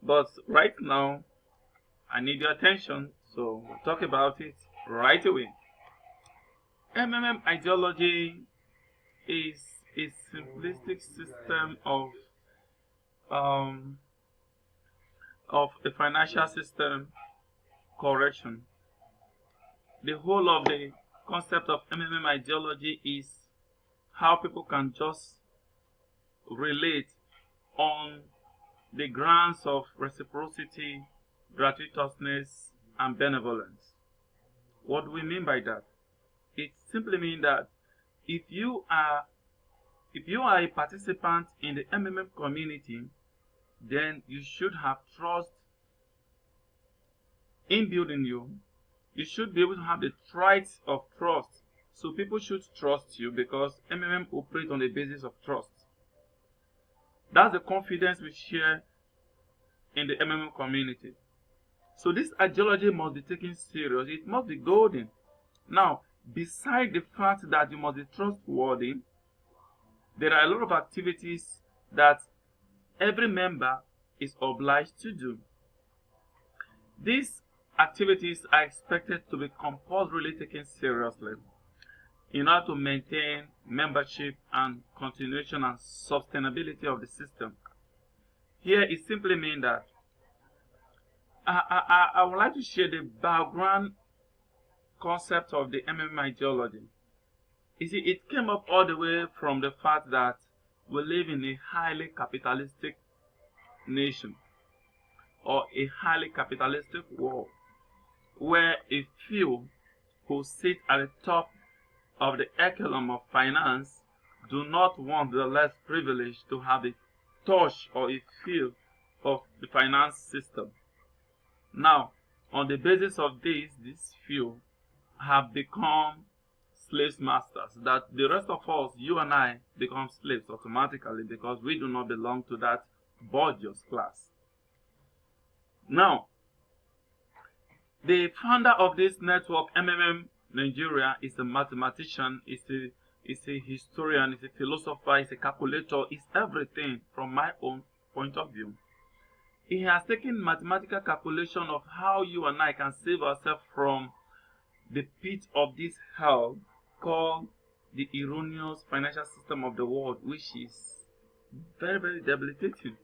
But right now, I need your attention, so we'll talk about it right away. MMM ideology is a simplistic system um, of a financial system correction. The whole of the concept of MMM ideology is how people can just relate on the grounds of reciprocity, gratuitousness, and benevolence. What do we mean by that? It simply means that if you are if you are a participant in the MMM community, then you should have trust inbuilt in you. You should be able to have the traits of trust. So people should trust you because MMM operates on the basis of trust. That's the confidence we share in the MMM community. So this ideology must be taken serious. It must be golden. Now, beside the fact that you must be trustworthy, there are a lot of activities that every member is obliged to do. These activities are expected to be compulsorily taken seriously in order to maintain membership and continuation and sustainability of the system. Here it simply means that I would like to share the background concept of the MMM ideology. You see, it came up all the way from the fact that we live in a highly capitalistic nation or a highly capitalistic world where a few who sit at the top of the echelon of finance do not want the less privileged to have a touch or a feel of the finance system. Now, on the basis of this, these few have become slave masters, that the rest of us, you and I, become slaves automatically because we do not belong to that bourgeois class. Now, the founder of this network, MMM Nigeria, is a mathematician, is a historian, is a philosopher, is a calculator, is everything from my own point of view. He has taken mathematical calculation of how you and I can save ourselves from the pit of this hell called the erroneous financial system of the world, which is very, very debilitating.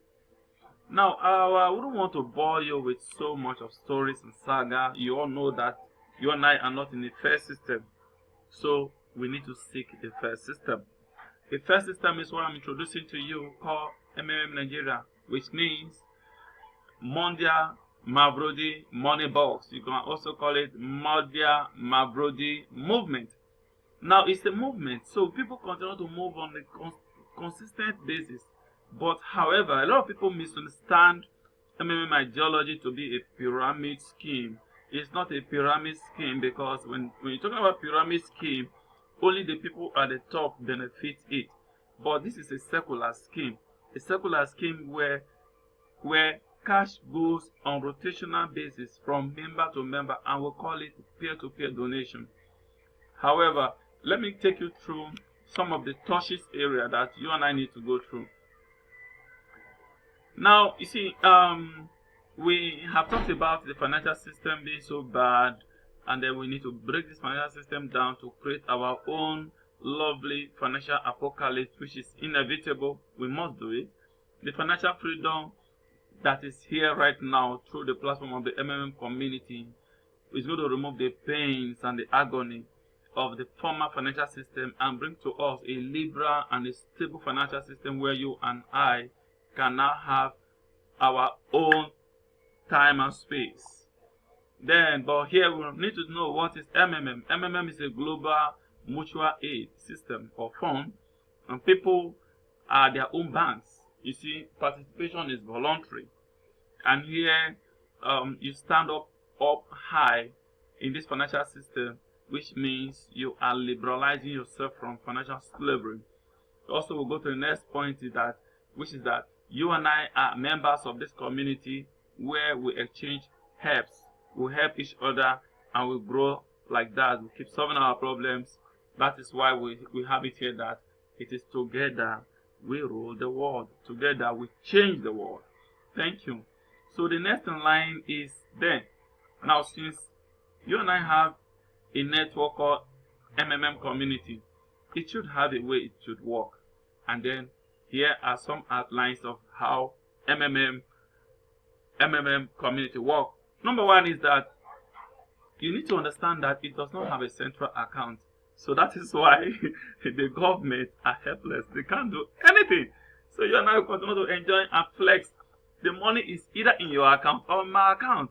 Now, I wouldn't want to bore you with so much of stories and saga. You all know that you and I are not in a fair system, so we need to seek a fair system. A fair system is what I'm introducing to you, called MMM Nigeria, which means Mondia Mavrodi Money Box. You can also call it Mondia Mavrodi Movement. Now, it's a movement, so people continue to move on a consistent basis. But however, a lot of people misunderstand MMM ideology to be a pyramid scheme. It's not a pyramid scheme because when you're talking about pyramid scheme, only the people at the top benefit it. But this is a circular scheme where cash goes on rotational basis from member to member, and we'll call it peer-to-peer donation. However, let me take you through some of the toughest area that you and I need to go through. Now, you see, we have talked about the financial system being so bad, and then we need to break this financial system down to create our own lovely financial apocalypse, which is inevitable. We must do it. The financial freedom that is here right now through the platform of the MMM community is going to remove the pains and the agony of the former financial system and bring to us a liberal and a stable financial system where you and I can now have our own time and space. But here we need to know what is MMM. MMM is a global mutual aid system or fund, and people are their own banks. You see, participation is voluntary, and here you stand up high in this financial system, which means you are liberalizing yourself from financial slavery. Also, we'll go to the next point, which is that you and I are members of this community where we exchange helps. We help each other and we grow like that. We keep solving our problems. That is why we have it here that it is together we rule the world. Together we change the world. Thank you. So the next in line is then. Now, since you and I have a network called MMM community, it should have a way it should work. And then here are some outlines of how MMM community work. Number one is that you need to understand that it does not have a central account. So that is why the government are helpless. They can't do anything. So you and I continue to enjoy and flex. The money is either in your account or my account.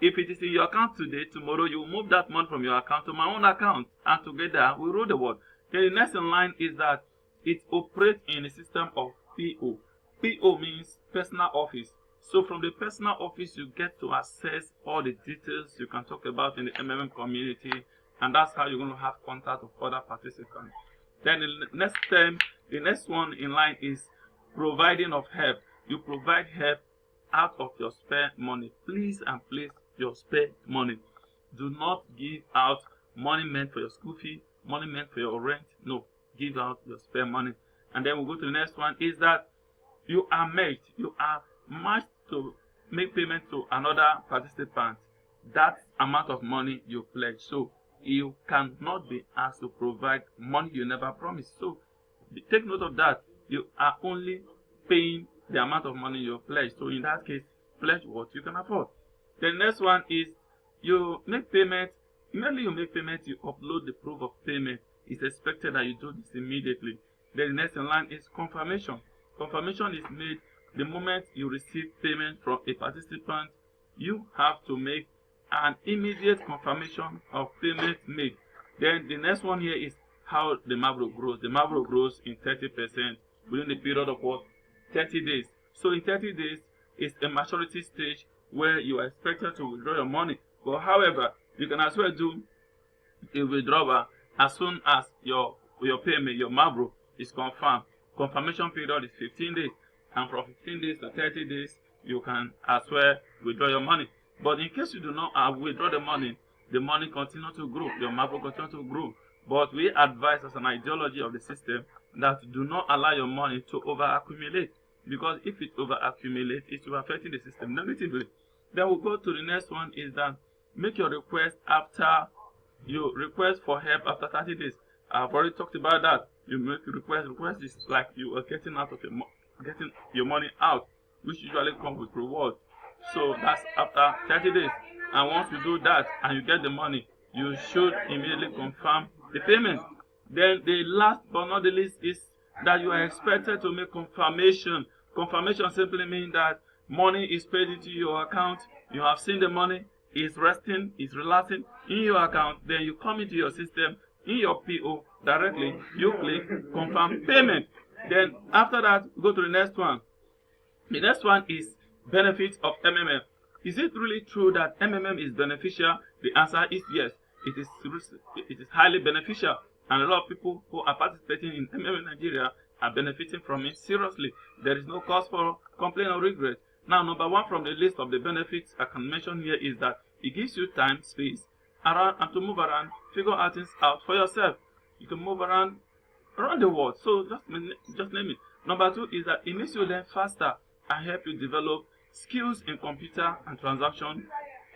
If it is in your account today, tomorrow you move that money from your account to my own account, and together we rule the world. Then the next in line is that it operates in a system of PO. PO means personal office. So from the personal office, you get to access all the details you can talk about in the MMM community, and that's how you're going to have contact with other participants. Then the next one in line is providing of help. You provide help out of your spare money. Please and please, your spare money. Do not give out money meant for your school fee, money meant for your rent. No, give out your spare money. And then we'll go to the next one is that you are matched to make payment to another participant. That amount of money you pledge. So you cannot be asked to provide money you never promised. So take note of that. You are only paying the amount of money you pledge. So in that case, pledge what you can afford. The next one is you make payment. Immediately you make payment, you upload the proof of payment. It's expected that you do this immediately. Then the next in line is confirmation. Confirmation is made the moment you receive payment from a participant. You have to make an immediate confirmation of payment made. Then the next one here is how the Mavro grows. The Mavro grows in 30% within the period of what? 30 days. So in 30 days is a maturity stage where you are expected to withdraw your money. But however, you can as well do a withdrawal as soon as your payment, your Mavro, is confirmed. Confirmation period is 15 days. And from 15 days to 30 days, you can as well withdraw your money. But in case you do not withdraw the money continues to grow. Your Mavro continues to grow. But we advise as an ideology of the system that do not allow your money to over accumulate. Because if it over accumulates, it will affect the system negatively. Then we'll go to the next one is that make your request after you request for help after 30 days. I've already talked about that. You make a request. Request is like you are getting your money out, which usually comes with reward. So that's after 30 days. And once you do that and you get the money, you should immediately confirm the payment. Then the last but not the least is that you are expected to make confirmation. Confirmation simply means that money is paid into your account. You have seen the money, it's resting, it's relaxing in your account. Then you come into your system, in your PO directly, you click confirm payment. Then after that, go to the next one. The next one is benefits of MMM. Is it really true that MMM is beneficial? The answer is yes. It is highly beneficial, and a lot of people who are participating in MMM in Nigeria are benefiting from it seriously. There is no cause for complaint or regret. Now, number one from the list of the benefits I can mention here is that it gives you time, space, around, and to move around, figure out things out for yourself. You can move around the world. So just name it. Number two is that it makes you learn faster and help you develop skills in computer and transaction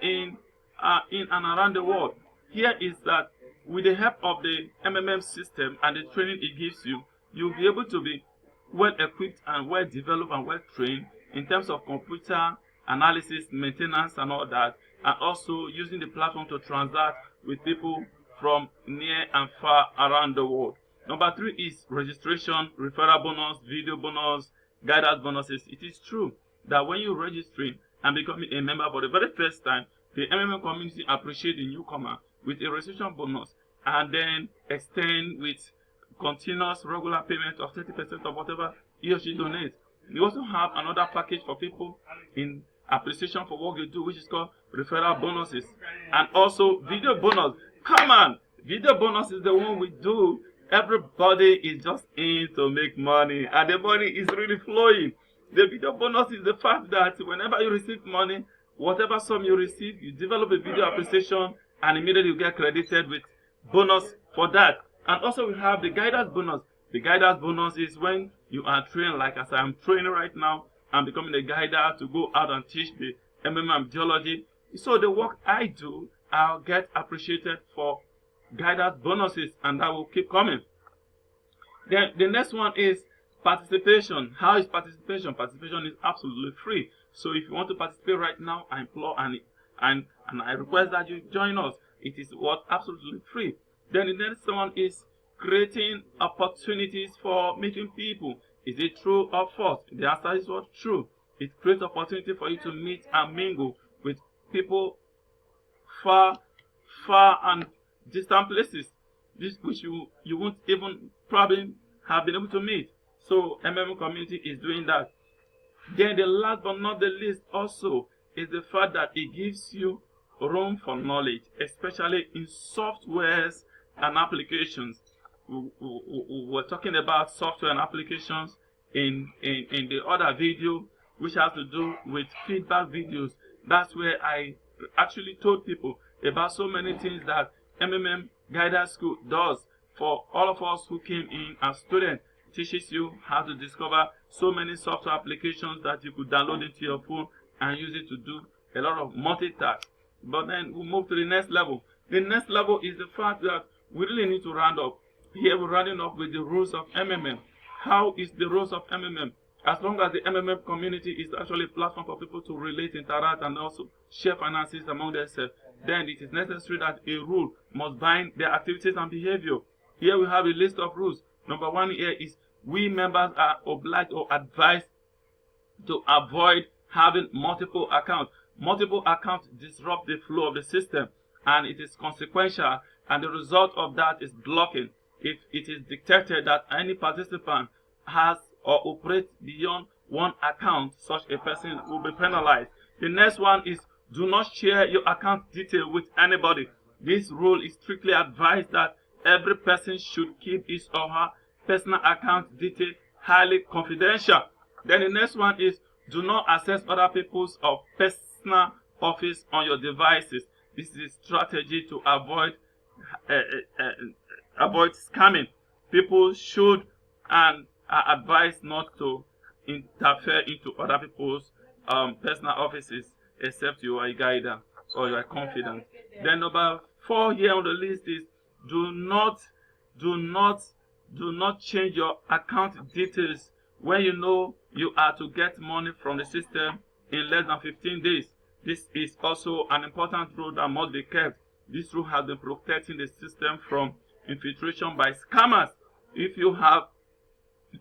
in and around the world. Here is that with the help of the MMM system and the training it gives you, you'll be able to be well equipped and well developed and well trained in terms of computer analysis, maintenance, and all that, and also using the platform to transact with people from near and far around the world. Number three is registration, referral bonus, video bonus, guidance bonuses. It is true that when you register and becoming a member for the very first time, the MMM community appreciate the newcomer with a registration bonus and then extend with continuous regular payment of 30% of whatever he or she donates. We also have another package for people in appreciation for what you do, which is called referral bonuses, and also video bonus. Come on, video bonus is the one we do. Everybody is just in to make money, and the money is really flowing. The video bonus is the fact that whenever you receive money, whatever sum you receive, you develop a video appreciation, and immediately you get credited with bonus for that. And also we have the guidance bonus. The guidance bonus is when you are trained, like as I am training right now, I'm becoming a guider to go out and teach the MMM geology. So the work I do, I'll get appreciated for guidance bonuses, and that will keep coming. Then the next one is participation. How is participation? Participation is absolutely free. So if you want to participate right now, I implore and I request that you join us. It is what absolutely free. Then the next one is creating opportunities for meeting people. Is it true or false? The answer is what? True. It creates opportunity for you to meet and mingle with people far and distant places, this which you won't even probably have been able to meet. So MMM community is doing that. Then the last but not the least also is the fact that it gives you room for knowledge, especially in softwares and applications. We're talking about software and applications in the other video, which has to do with feedback videos. That's where I actually told people about so many things that MMM Guidance School does for all of us who came in as students. It teaches you how to discover so many software applications that you could download into your phone and use it to do a lot of multitask. But then we move to the next level. The next level is the fact that we really need to round up. Here we're rounding up with the rules of MMM. How is the rules of MMM? As long as the MMM community is actually a platform for people to relate, interact, and also share finances among themselves, then it is necessary that a rule must bind their activities and behavior. Here we have a list of rules. Number one here is we members are obliged or advised to avoid having multiple accounts. Multiple accounts disrupt the flow of the system, and it is consequential, and the result of that is blocking. If it is detected that any participant has or operates beyond one account, such a person will be penalized. The next one is do not share your account detail with anybody. This rule is strictly advised that every person should keep his or her personal account detail highly confidential. Then the next one is do not access other people's or personal office on your devices. This is a strategy to avoid scamming. People should and are advised not to interfere into other people's personal offices except you are a guider or you are confident. Then number 4 here on the list is do not change your account details when you know you are to get money from the system in less than 15 days. This is also an important rule that must be kept. This rule has been protecting the system from infiltration by scammers. If you have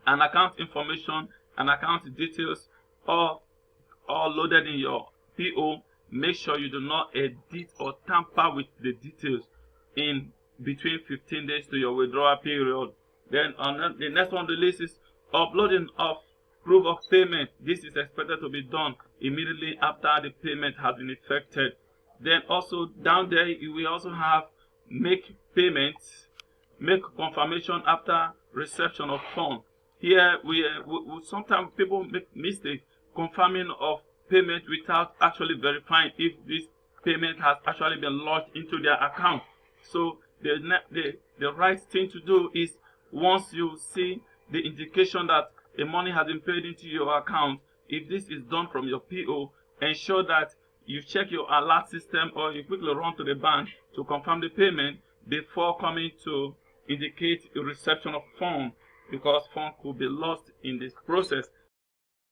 an account information and account details all loaded in your PO, make sure you do not edit or tamper with the details in between 15 days to your withdrawal period. Then on the next one on the list is uploading of proof of payment. This is expected to be done immediately after the payment has been effected. Then also down there we also have make payments, make confirmation after reception of funds. Here we sometimes people make mistakes confirming of payment without actually verifying if this payment has actually been lodged into their account. So the right thing to do is once you see the indication that the money has been paid into your account, if this is done from your PO, ensure that you check your alert system or you quickly run to the bank to confirm the payment before coming to indicate a reception of funds, because funds could be lost in this process.